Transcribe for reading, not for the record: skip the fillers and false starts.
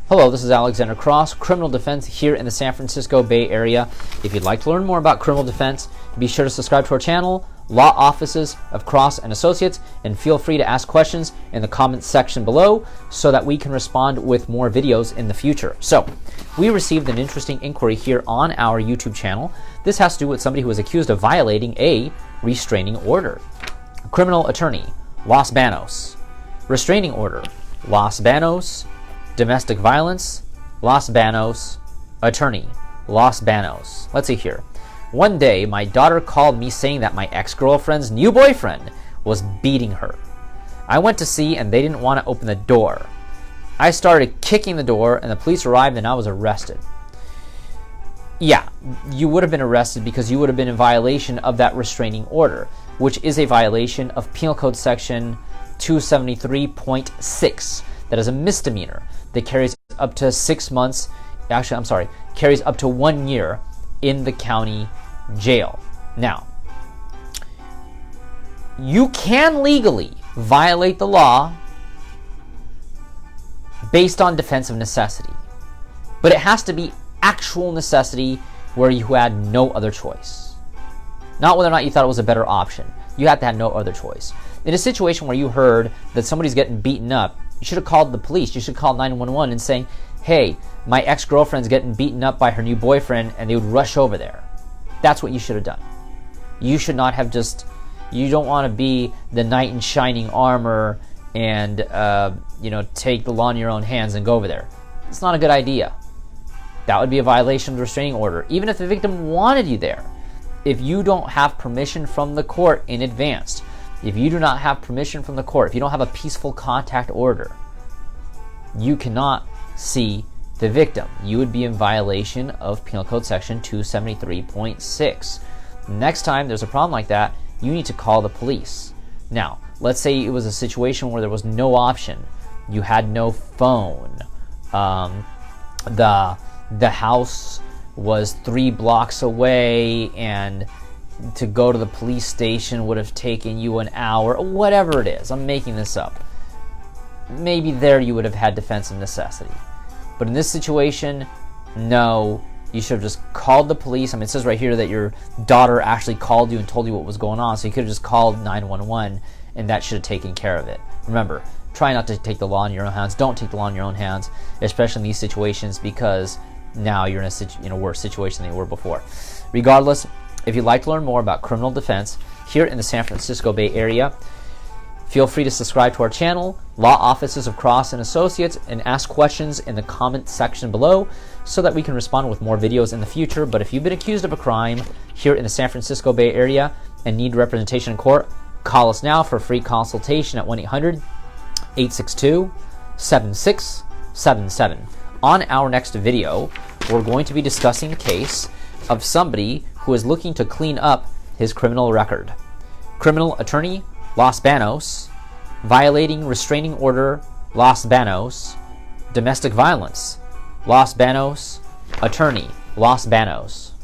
Hello, this is Alexander Cross, Criminal Defense here in the San Francisco Bay Area. If you'd like to learn more about criminal defense, be sure to subscribe to our channel, Law Offices of Cross and Associates, and feel free to ask questions in the comments section below so that we can respond with more videos in the future. So, we received an interesting inquiry here on our YouTube channel. This has to do with somebody who was accused of violating a restraining order. Criminal attorney, Los Banos. Restraining order, Los Banos. Domestic violence, Los Banos. Attorney, Los Banos. Let's see here. One day, my daughter called me saying that my ex-girlfriend's new boyfriend was beating her. I went to see and they didn't want to open the door. I started kicking the door and the police arrived and I was arrested. Yeah, you would have been arrested because you would have been in violation of that restraining order, which is a violation of Penal Code Section 273.6. That is a misdemeanor that carries up to 6 months, carries up to 1 year in the county jail. Now, you can legally violate the law based on defensive necessity, but it has to be actual necessity where you had no other choice. Not whether or not you thought it was a better option. You had to have no other choice. In a situation where you heard that somebody's getting beaten up, you should have called the police. You should call 911 and say, hey, my ex-girlfriend's getting beaten up by her new boyfriend, and they would rush over there. That's what you should have done. You should not have you don't want to be the knight in shining armor and, take the law in your own hands and go over there. It's not a good idea. That would be a violation of the restraining order, even if the victim wanted you there. If you don't have permission from the court in advance, if you do not have permission from the court, if you don't have a peaceful contact order, you cannot see the victim. You would be in violation of Penal Code Section 273.6. Next time there's a problem like that, you need to call the police. Now, let's say it was a situation where there was no option. You had no phone. The house was 3 blocks away, and to go to the police station would have taken you an hour, whatever it is. I'm making this up. Maybe there you would have had defensive necessity. But in this situation, no, you should have just called the police. I mean, it says right here that your daughter actually called you and told you what was going on, so you could have just called 911 and that should have taken care of it. Remember, try not to take the law in your own hands. Don't take the law in your own hands, especially in these situations, because now you're in a worse situation than you were before. Regardless, if you'd like to learn more about criminal defense here in the San Francisco Bay Area, feel free to subscribe to our channel, Law Offices of Cross and Associates, and ask questions in the comment section below so that we can respond with more videos in the future. But if you've been accused of a crime here in the San Francisco Bay Area and need representation in court, call us now for a free consultation at 1-800-862-7677. On our next video, we're going to be discussing a case of somebody who is looking to clean up his criminal record. Criminal attorney, Los Banos. Violating restraining order, Los Banos. Domestic violence, Los Banos. Attorney, Los Banos.